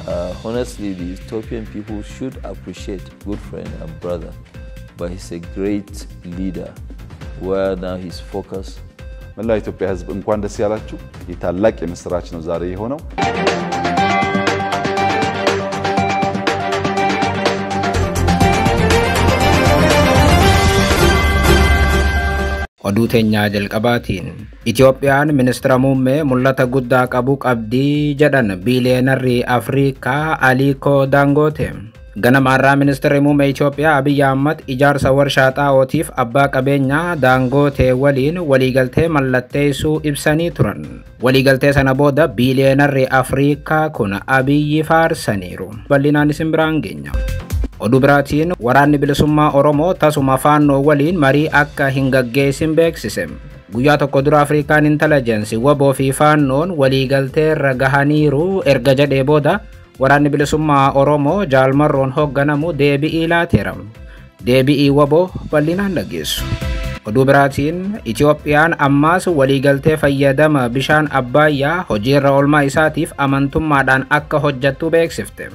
Honestly, the Ethiopian people should appreciate good friend and brother, but he's a great leader where now his focus. መላው ኢትዮጵያ ህዝብ እንኳን ደስ ያላችሁ የታላቅ የምስራች ነው ዛሬ የሆነው Oduutenya jalqabaatiin Itoophiyaan ministeera muummee mul'ata guddaa qabu qabdii jedhan biiliyeenarri Afrikaa Aliko Dangote. Ganamarraa ministeerri muummee Itoophiyaa Abiy Ahmed ijaarsa warshaa xaa'ootiif abbaa qabeenyaa Dangote waliin waliigaltee mallatteessuu ibsanii turan. Waliigaltee sana booda biiliyeenarri Afrikaa kun Abiy faarsaniiru. Bal'inaan isin biraan geenya. Oduu biraatiin waraanni bilisummaa Oromoo tasuma faannoo waliin marii akka hin gaggeessin beeksise. Guyyaa tokko dura African Intelligence waboo fi faannoon waliigaltee irra gahaniiru erga jedhee booda waraanni bilisummaa Oromoo jaalmarroon hoogganamu deebi'ii laateera. Deebi'ii waboo bal'inaan dhageessu. Oduu biraatiin Itoophiyaan ammaas waliigaltee fayyadama bishaan Abbayyaa hojiirra oolmaa isaatiif amantummaadhaan akka hojjettu beeksifte.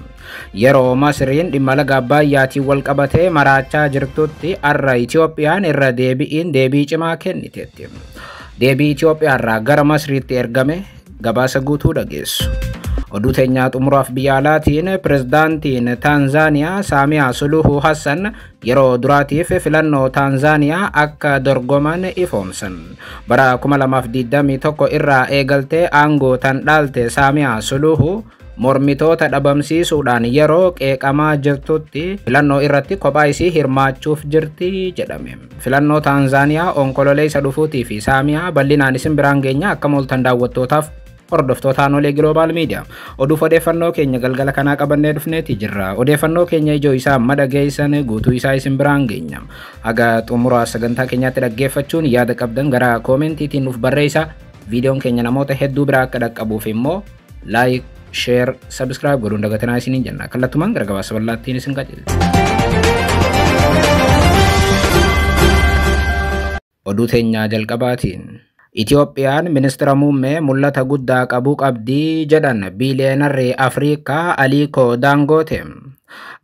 Yeroo Masriin dhimma laga Abbayyaatiin wal qabatee maraachaa jirtutti arra Itoophiyaan irra deebi'iin deebii cimaa kenniteetti. Deebii Itoophiyaarraa gara Masriitti ergame gabaasa guutuu dhageessu. Oduu teenyaa xumuraaf biyya alaatiin pirezidaantiin Taanzaaniyaa Saamiyaa Suluhu Hassan yeroo duraatiif filannoo Taanzaaniyaa akka dorgoman ifoomsan. Bara 2021 irraa eegaltee aangoo tan dhaalte Saamiyaa Suluhu mormitoota dhabamsiisuudhaan yeroo qeeqamaa jirtutti filannoo irratti kophaa isii hirmaachuuf jirti jedhame. Filannoo Taanzaaniyaa onkololeessa dhufuutii fi Saamiyaa bal'inaan isin biraan geenya akka mooltan daawwattootaaf hordoftotaan olee Global Media. Oduu odeeffannoo keenya galgala kanaa qabannee dhufneeti jirra. Odeeffannoo keenya ijoo isaa madhageessan guutuu isaa isin biraan geenya. Haga xumuraa sagantaa keenyaatti dhaggeeffachuun yaada qabdan gara koomentiitiin nuuf barreessaa. Viidiyoon keenya namoota hedduu biraa akka dhaqqabuuf immoo like, share, subscribe godhuun dagatanaa isiniin jenna. Kallattumaan gara gabaasa bal'aattiin isin qajeelcha. Oduu teenyaa jalqabaatiin Itoophiyaan ministeera muummee mul'ata guddaa qabu qabdii jedhan biiliyeenarri Afrikaa Aliko Dangote.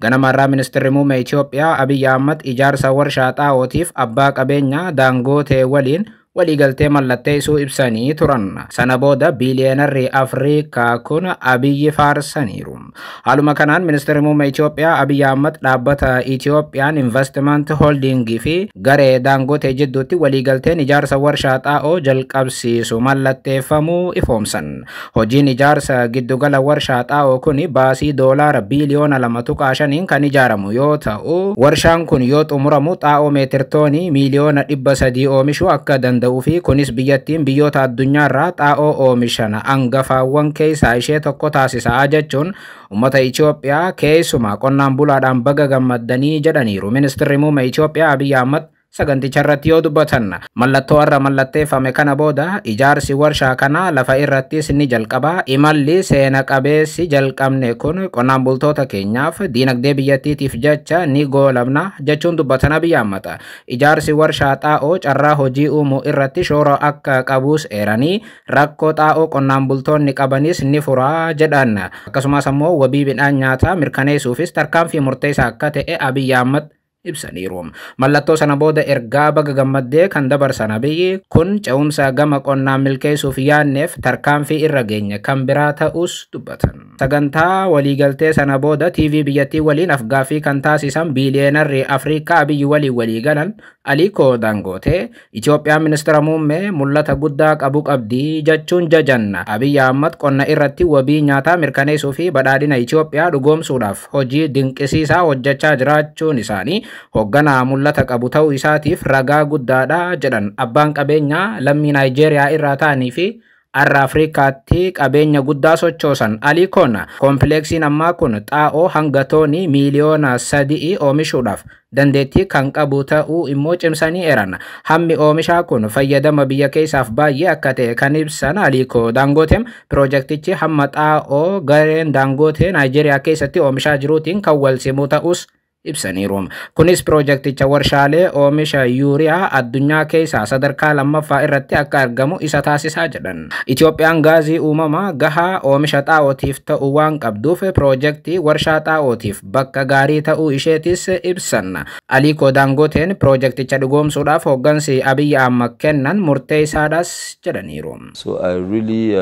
Ganamarraa ministeerri muummee Itoophiyaa Abiy Ahmed ijaarsa warshaa xaa'ootiif abbaa qabeenyaa Dangote waliin waliigaltee mallatteessuu ibsanii turan. Sana booda biiliyeenarri Afrikaa kun Abiy faarsaniiru. Haaluma kanaan ministeerri muummee Itoophiyaa Abiy Ahmed dhaabbata Ethiopian Investment Holding fi garee Dangote jidduutti waliigalteen ijaarsa warshaa xaa'oo jalqabsiisu mallatteeffamuu ifoomsan. Hojiin ijaarsa giddugala warshaa xaa'oo kun baasii doolaara biiliyoona 2.5 kan ijaaramu yoo ta'u, warshaan kun yoo xumuramu xaa'oo meetirtoonii miliyoona 300 oomishuu akka danda'u fi kunis biyyattiin biyyoota addunyaarraa xaa'oo oomishan hangafaawwan keessaa ishee tokko taasisaa jechuun ummata Itoophiyaa keessumaa qonnaan bulaadhaan baga gammaddanii jedhaniiru. Ministeerri muummee Itoophiyaa Abiy Ahmed saganticha irratti yoo dubbatan mallattoo irra mallatteeffame kana booda ijaarsi warshaa kana lafa irrattis ni jalqaba. Imalli seena qabeessi jalqabne kun qonnaan bultoota keenyaaf diinagdee biyyattiitiif jecha ni goolabna jechuun dubbatan Abiy Ahmed. Ijaarsi warshaa xaa'oo carraa hojii uumuu irratti shoora akka qabus eeranii rakkoo xaa'oo qonnaan bultoonni qabanis ni furaa jedhan. Akkasumas ammoo wabii midhaan nyaataa mirkaneessuufis tarkaanfii murteessaa akka ta'e Abiy Ahmed ibsaniiru. Mallattoo sana booda ergaa baga gammaddee kan dabarsan Abiy kun ce'umsa gama qonnaan milkeessuuf yaanneef tarkaanfii irra geenye kan biraa ta'us dubbatan. Sagantaa waliigaltee sana booda TV biyyattii waliin afgaaffii kan taasisan biiliyeenarri Afrikaa Abiy walii galan Aliko Dangote Itoophiyaan ministeera muummee mul'ata guddaa qabu qabdii jechuun jajan. Abiy Ahmed qonna irratti wabii nyaataa mirkaneessuu fi badhaadhina Itoophiyaa dhugoomsuudhaaf hojii dinqisiisaa hojjechaa jiraachuun isaanii hoogganaa mul'ata qabu ta'uu isaatiif ragaa guddaadha jedhan. Abbaan qabeenyaa lammii Naayijeeriyaa irraa ta'anii fi arra Afrikaatti qabeenya guddaa sochoosan Alikoon kompleksiin ammaa kun xaa'oo hanga toonii miliyoona 3 oomishuudhaaf dandeettii kan qabu ta'uu immoo cimsanii eeran. Hammi oomishaa kun fayyadama biyya keessaaf baay'ee akka ta'e kan ibsan Aliko Dangote piroojeektichi hamma xaa'oo gareen Dangote Naayijeeriyaa keessatti oomishaa jiruutiin kan wal simuu ta'us ibsaniiru. Kunis piroojeekticha warshaalee oomisha yuuriyaa addunyaa keessaa sadarkaa lammaffaa irratti akka argamu isa taasisaa jedhan. Itoophiyaan gaazii uumamaa gahaa oomisha xaa'ootiif ta'uu waan qabduuf piroojeektii warshaa xaa'ootiif bakka gaarii ta'uu isheetis ibsan. Aliko Dangoteen piroojeekticha dhugoomsuudhaaf hooggansi Abiy Ahmed kennan murteessaadhas jedhaniiru. So I really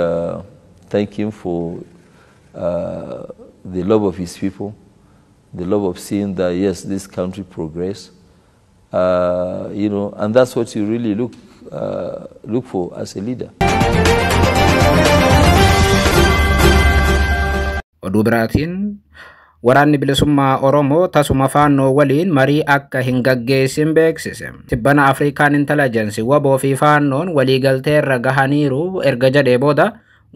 thank him for the love of his people, the love of seeing that yes, this country progress, and that's what you really look for as a leader. Oduu biraatiin waraanni bilisummaa Oromoo tasuma faannoo waliin marii akka hin gaggeessin beeksise. Tibbana Afrikaan Intelligence waboo fi faannoon waliigalteerra gahaniiru erga jedhee booda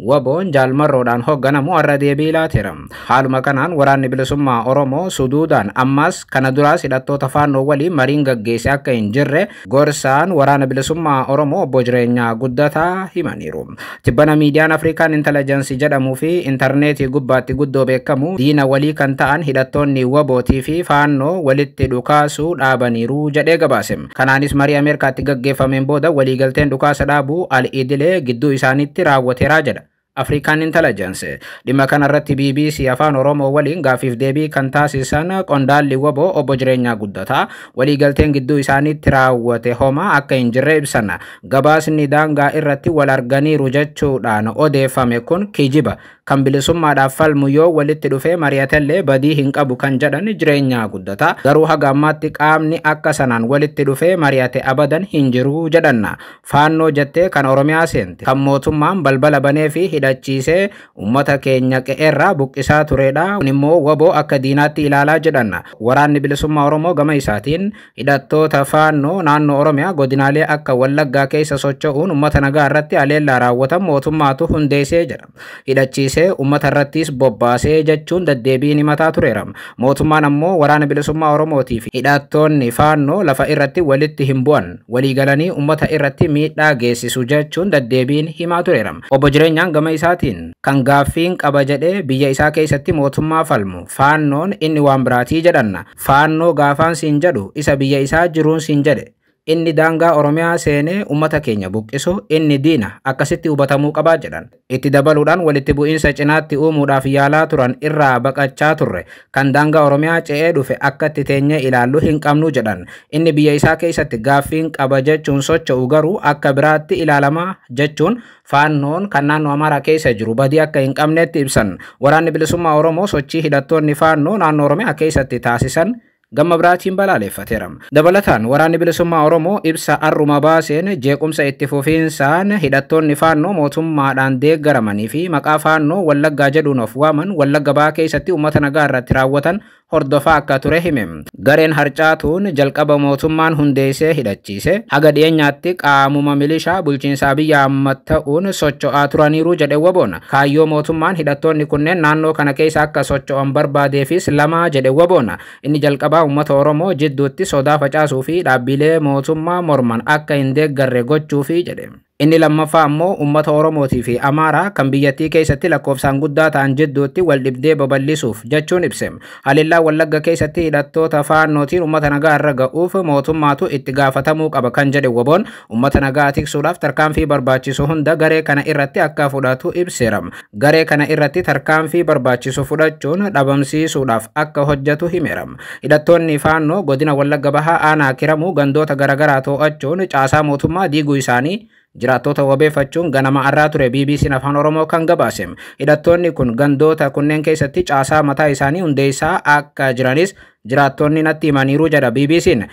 waboon jaalmarroodhaan hoogganamu har'a deebii laateera. Haaluma kanaan waraanni bilisummaa Oromoo Suduudaan ammas kana duraas hidhattoota faannoo waliin mariin gaggeesse akka hin jirre gorsaan waraana bilisummaa Oromoo obbo Jireenyaa Guddataa himaniiru. Tibbana miidiyaan Afrikaan Intelligence jedhamuu fi intarneetii gubbaatti guddoo beekamu diina walii kan ta'an hidhattoonni wabootii fi faannoo walitti dhukaasuu dhaabaniiru jedhee gabaase. Kanaanis marii Ameerikaatti gaggeeffameen booda waliigalteen dhukaasa dhaabuu al-idilee gidduu isaaniitti raawwateera jedha Afrikaan Intelligence. Dhimma kanarratti BBC afaan Oromoo waliin gaafiif deebii kan taasisan qondaalli waboo obbo Jireenyaa Guddataa waliigalteen gidduu isaaniitti raawwate homaa akka hin jirre ibsan. Gabaasni daangaa irratti wal arganiiru jechuudhaan odeeffame kun kijiba kan bilisummaadhaaf falmu yoo walitti dhufee mari'atellee badii hin qabu kan jedhan Jireenyaa Guddataa garuu haga ammaatti qaamni akka sanaan walitti dhufee mari'ate abadan hin jiru jedhan. Faannoo jettee kan Oromiyaa seente kan mootummaan balbala banee fi hidhachiisee ummata keenya qe'eerraa buqqisaa turedha. Kun immoo waboo akka diinaatti ilaalaa jedhan. Waraanni bilisummaa Oromoo gama isaatiin hidhattoota faannoo naannoo Oromiyaa godinaalee akka Wallaggaa keessa socho'uun ummata nagaa irratti haleellaa raawwatan mootummaatu hundeessee jedha. Hidhachiisee ummata irrattis bobbaasee jechuun deddeebiin himataa tureera. Mootummaan ammoo waraana bilisummaa Oromootii fi hidhattoonni faannoo lafa irratti walitti hin bu'an waliigalanii ummata irratti miidhaa geessisu jechuun deddeebiin himaa tureera. Obbo Jireenyaan gama isaatiin kan gaaffiin qaba jedhee biyya isaa keessatti mootummaa falmu faannoon inni waan biraatii jedhanna. Faannoo gaafaan siin jedhu isa biyya isaa jiruun siin jedhe. Inni daangaa Oromiyaa seenee ummata keenya buqqisu inni diina akkasitti hubatamuu qabaa jedhan. Itti dabaluudhaan walitti bu'iinsa cinaatti uumuudhaaf yaalaa turan irraa baqachaa turre kan daangaa Oromiyaa ce'ee dhufe akka itti teenyee ilaallu hin qabnu jedhan. Inni biyya isaa keessatti gaaffiin qaba jechuun socho'u garuu akka biraatti ilaalamaa jechuun faannoon kan naannoo Amaaraa keessa jiru badii akka hin qabneetti ibsan. Waraanni bilisummaa Oromoo sochii hidhattoonni faannoo naannoo Oromiyaa keessatti taasisan gama biraatiin balaaleffateera. Dabalataan waraanni bilisummaa Oromoo ibsa arruma baaseen jeequmsa itti fufiinsaan hidhattoonni faannoo mootummaadhaan deeggaramanii fi maqaa faannoo Wallaggaa jedhuun of waaman Wallagga Bahaa keessatti uummata nagaa irratti raawwatan hordofaa akka ture hime. Gareen harcaatuun jalqaba mootummaan hundeessee hidhachiise haga dhiyeenyaatti qaamuma milishaa bulchiinsa Abiy Ahmed ta'uun socho'aa turaniiru jedhe waboon. Kaayyoo mootummaan hidhattoonni kunneen naannoo kana keessa akka socho'an barbaadeefis lama jedhe waboon. Inni jalqaba ummata Oromoo jidduutti sodaa facaasuu fi dhaabbilee mootummaa morman akka hin deeggarre gochuufi jedhe. Inni lammaffaa ammoo ummata Oromootii fi Amaaraa kan biyyattii keessatti lakkoofsaan guddaa ta'an jidduutti wal dhibdee babal'isuuf jechuun ibse. Haleellaa Wallagga keessatti hidhattoota faannootiin ummata nagaa irra ga'uuf mootummaatu itti gaafatamuu qaba kan jedhe waboon ummata nagaa tiksuudhaaf tarkaanfii barbaachisu hunda garee kana irratti akka fudhatu ibseera. Garee kana irratti tarkaanfii barbaachisu fudhachuun dhabamsiisuudhaaf akka hojjetu himeera. Hidhattoonni faannoo godina Wallagga Bahaa aanaa Kiramuu gandoota garaagaraa to'achuun caasaa mootummaa diiguu isaanii jiraattota wabeeffachuun ganama arraa ture BBC'n afaan Oromoo kan gabaase. Hidhattoonni kun gandoota kunneen keessatti caasaa mataa isaanii hundeessaa akka jiranis jiraattonni natti himaniiru jedha BBC'n.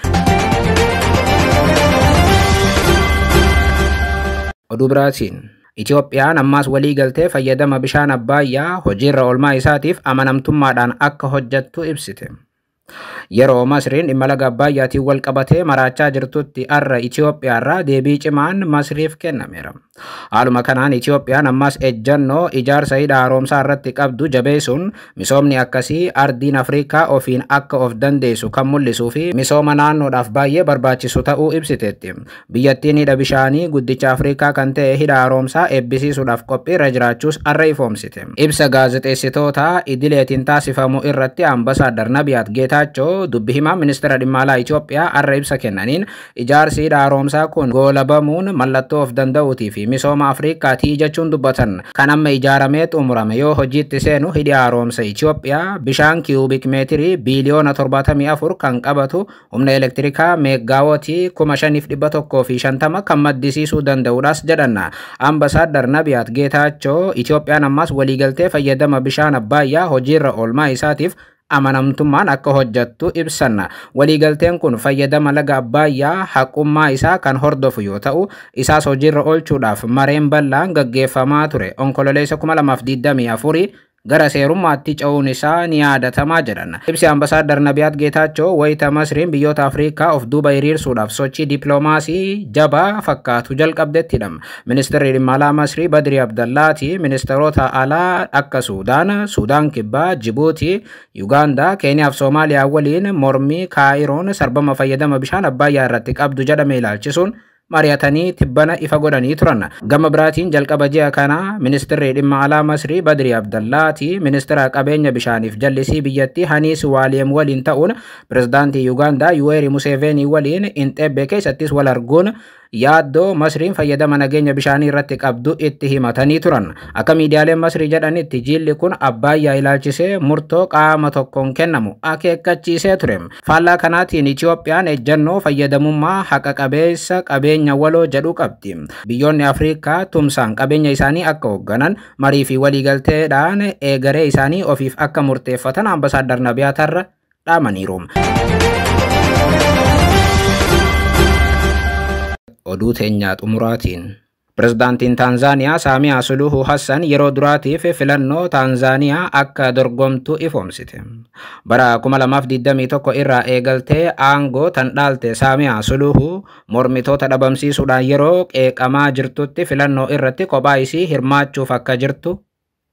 Oduu biraatiin Itoophiyaan ammas waliigaltee fayyadama bishaan Abbaayyaa hojiirra oolmaa isaatiif amanamtummaadhaan akka hojjettu ibsite. Yeroo Masriin dhimma laga Abbayyaatiin wal qabatee maraachaa jirtutti arra Itoophiyaarraa deebii cimaan Masriif kennameera. Haaluma kanaan Itoophiyaan ammas ejjannoo ijaarsa hidha haaromsaa irratti qabdu jabeessuun misoomni akkasii ardiin Afrikaa ofiin akka of dandeessu kan mul'isuu fi misooma naannoodhaaf baay'ee barbaachisu ta'uu ibsiteetti. Biyyattiin hidha bishaanii guddicha Afrikaa kan ta'e hidha haaromsaa eebbisiisuudhaaf qophiirra jiraachuus arra ifoomsite. Ibsa gaazexeessitoota idileetiin taasifamu irratti ambasaaddar Nabiyaat Geetaa Geetaachoo dubbi himaa ministeera dhimma alaa Itoophiyaa har'a ibsa kennaniin ijaarsi hidha haaromsaa kun goolabamuun mallattoo of danda'uutii fi misooma Afriikaatii jechuun dubbatan. Kan amma ijaaramee xumurame yoo hojiitti seenu hidhi haaromsa Itoophiyaa bishaan kiiyuubik meetirii biiliyoona 74 kan qabatu humna elektirikaa meegaawootii 5150 kan maddisiisuu danda'uudhaas jedhanna. Ambasaaddar Nabiyaat Geetaachoo Itoophiyaan ammas waliigaltee fayyadama bishaan Abbaayyaa hojiirra oolmaa isaatiif amanamtummaan akka hojjattu ibsanna. Waliigalteen kun fayyadama laga Abbaayyaa haqummaa isaa kan hordofu yoo ta'u, isaas hojiirra oolchuudhaaf mareen bal'aan gaggeeffamaa ture. Onkololeessa 2024 gara seerummaatti ce'uun isaa ni yaadatamaa jedhan. Ibsi Ambasaaddar Nabiyaat Geetaachoo wayita Masriin biyyoota Afrikaa of duuba hiriirsuudhaaf sochii dippiloomaasii jabaa fakkaatu jalqabdettidha. Ministeerri dhimma alaa Masrii Badrii Abdallaati ministeerota alaa akka Suudaan Kibbaa, Jibuutii, Yugaandaa, Keeniyaa fi Soomaaliyaa waliin mormii Kaayiroon sarbama fayyadama bishaan Abbaayyaa irratti qabdu jedhame ilaalchisuun mari'atanii tibbana ifa godhanii turan. Gama biraatiin jalqaba ji'a kana ministeerri dhimma alaa Masrii Badrii Abdallaati ministeera qabeenya bishaaniif jallisii biyyattii Haniis Waaliyem waliin ta'uun pirezidaantii Yugaandaa Yuweeri Museveenii waliin Inxeebbee keessattis wal arguun yaaddoo Masriin fayyadama nageenya bishaanii irratti qabdu itti himatanii turan. Akka miidiyaaleen Masrii jedhanitti jilli kun Abbaayyaa ilaalchisee murtoo qaama tokkoon kennamu akeekkachiisee ture. Faallaa kanaatiin Itoophiyaan ejjennoo fayyadamummaa haqa qabeessa qabeenya waloo jedhu qabdi. Biyyoonni Afrikaa tumsaan qabeenya isaanii akka hoogganan marii fi waliigalteedhaan eegaree isaanii ofiif akka murteeffatan Ambasaaddar Nabiyaatarra dhaamaniiru. Oduu teenyaa xumuraatiin Pirezidaantiin Taanzaaniyaa Saamiyaa Suluhu Hassan yeroo duraatiif filannoo Taanzaaniyaa akka dorgomtu ifoomsite. Bara 2021 irraa eegaltee aangoo tan dhaalte Saamiyaa Suluhu mormitoota dhabamsiisuudhaan yeroo qeeqamaa jirtutti filannoo irratti kophaa isii hirmaachuuf akka jirtu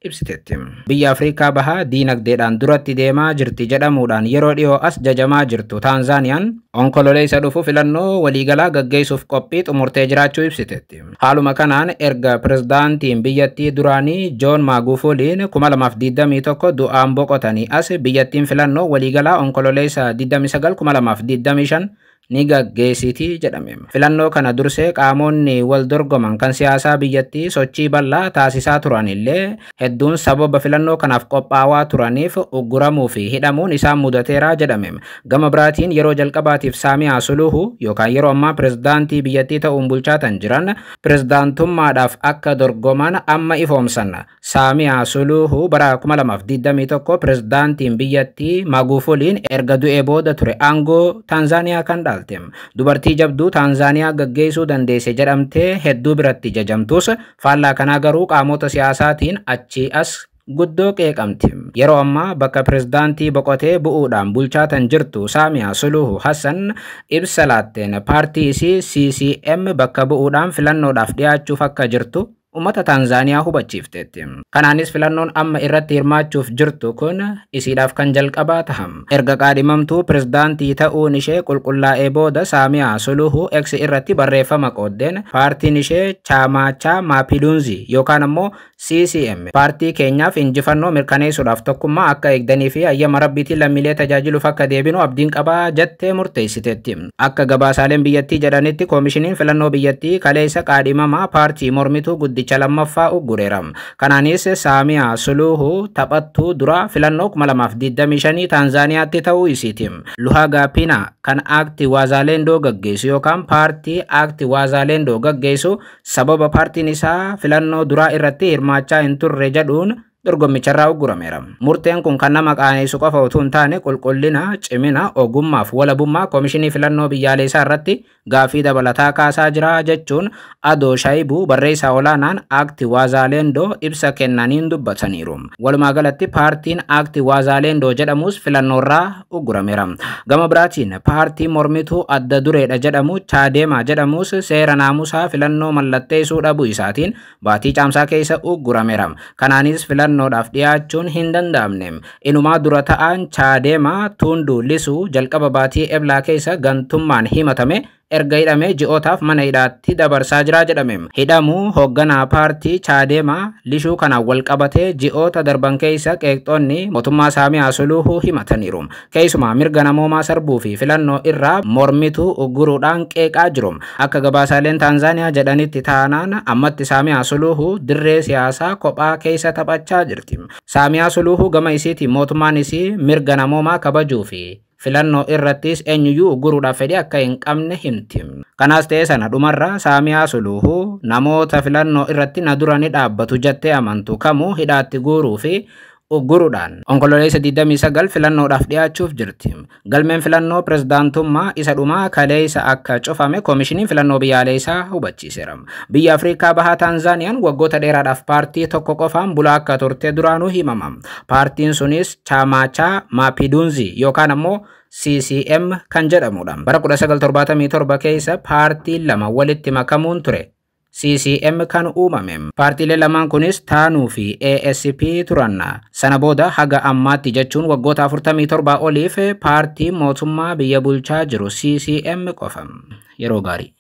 ibsiteetti. Biyya Afrikaa bahaa diinagdeedhaan duratti deemaa jirti jedhamuudhaan yeroo dhiyoo as jajamaa jirtu Taanzaaniyaan onkololeessa dhufu filannoo waliigalaa gaggeessuuf qophii xumurtee jiraachuu ibsiteetti. Haaluma kanaan erga pirezidaantiin biyyattii duraanii Joon Maagufuliin 2021 du'aan boqotanii as biyyattiin filannoo waliigalaa onkololeessa 29/2025 ni gaggeessiti jedhame. Filannoo kana dursee qaamonni wal dorgoman kan siyaasaa biyyattii sochii bal'aa taasisaa turan illee hedduun sababa filannoo kanaaf qophaawaa turaniif ugguramuu fi hidhamuun isaan mudateera jedhame. Gama biraatiin yeroo jalqabaatiif Saamiyaa Suluhu yookaan yeroo ammaa pirezidaantii biyyattii ta'uun bulchaatan jiran pirezidaantummaadhaaf akka dorgoman amma ifoomsan. Saamiyaa Suluhu bara 2021 pirezidaantiin biyyattii Maagufuliin erga du'ee booda ture aangoo Taanzaaniyaa kan dubartii jabduu Taanzaaniyaa gaggeessuu dandeesse jedhamtee hedduu biratti jajamtus faallaa kanaa garuu qaamota siyaasaatiin achii as guddoo qeeqamti. Yeroo ammaa bakka pirezidaantii boqotee bu'uudhaan bulchaatan jirtu Saamiyaa Suluhu Hassan ibsa laatteen paartii isii CCM bakka bu'uudhaan filannoodhaaf dhiyaachuuf akka jirtu ummata Taanzaaniyaa hubachiifteetti. Kanaanis filannoon amma irratti hirmaachuuf jirtu kun isiidhaaf kan jalqabaa taham. Erga qaadhimamtuu pirezidaantii ta'uun ishee qulqullaa'ee booda Saamiyaa Suluhu X irratti barreeffama qooddeen paartiin ishee Chaamachaa Maapilunzi yookaan ammoo CCM paartii keenyaaf injifannoo mirkaneessuudhaaf tokkummaa akka eegdanii fi ayyama rabbiitiin lammiilee tajaajiluuf akka deebinu abdiin qabaa jettee murteessiteetti. Akka gabaasaaleen biyyattii jedhanitti koomishiniin filannoo biyyattii kaleessa qaadhimamaa paartii mormituu guddicha lammaffaa uggureera. Kanaanis Saamiyaa Suluhu taphattuu dura filannoo 2025 Taanzaaniyaatti ta'uu isiiti. Luhaga Pina kan Aakti Waazaalendoo gaggeessu yookaan paartii Aakti Waazaalendoo gaggeessu sababa paartiin isaa filannoo duraa irratti hirmaachaa hin turre jedhuun dorgommicharraa uggurameera. Murteen kun kan nama qaaneessu qofa utuu hin taane qulqullina, cimina, ogummaa fi walabummaa koomishinii filannoo biyyaalessaa irratti gaafii dabalataa kaasaa jira jechuun Adoo Shaayibuu barreessaa olaanaan Aakti Waazaalendoo ibsa kennaniin dubbataniiru. Walumaa galatti paartiin Aakti Waazaalendoo jedhamus filannoorraa uggurameera. Gama biraatiin paartii mormituu adda dureedha jedhamu Chaadeemaa jedhamus seera naamusaa filannoo mallatteessuu dhabuu isaatiin baatii caamsaa keessa uggurameera. Kanaanis filannoodhaaf dhiyaachuun hin danda'amne. Inumaa dura ta'an Chaadeemaa Tuunduu Lisuu jalqaba baatii eblaa keessa gantummaan himatame erga hidhamee ji'ootaaf mana hidhaatti dabarsaa jira jedhame. Hidhamuu hoogganaa paartii Chaadeemaa lishuu kana wal qabatee ji'oota darban keessa qeeqxoonni mootummaa Saamiyaa Suluhuu himataniiru. Keessumaa mirga namoomaa sarbuu fi filannoo irraa mormituu ugguruudhaan qeeqaa jiru. Akka gabaasaaleen Taanzaaniyaa jedhanitti taanaan ammatti Saamiyaa Suluhuu dirree siyaasaa kophaa keessa taphachaa jirti. Saamiyaa Suluhuu gama isiitiin mootummaan isii mirga namoomaa kabajuu fi filannoo irrattis eenyuyyuu ugguruudhaaf fedhii akka hin qabne himti. Kanaas ta'e sana dhumarra Saamiyaa Suluhuu namoota filannoo irratti na dura ni dhaabbatu jettee amantu kamuu hidhaatti guuruu fi ugguruudhaan onkololeessa 29 filannoodhaaf dhiyaachuuf jirti. Galmeen filannoo pirezidaantummaa isa dhumaa kaleessa akka cufame koomishiniin filannoo biyyaalessaa hubachiiseera. Biyya Afrikaa bahaa Taanzaaniyaan waggoota dheeraadhaaf paartii tokko qofaan bulaa akka turte duraanuu himama. Paartiin sunis Chama Mapinduzi yookaan ammoo CCM kan jedhamudha. Bara 1977 keessa paartiin lama walitti makamuun ture. CCM kan uumame. Paartiilee lamaan kunis TANU fi ASP turan. Sana booda haga ammaatti jechuun waggoota 47 oliif paartii mootummaa biyya bulchaa jiru CCM qofa. Yeroo gaarii.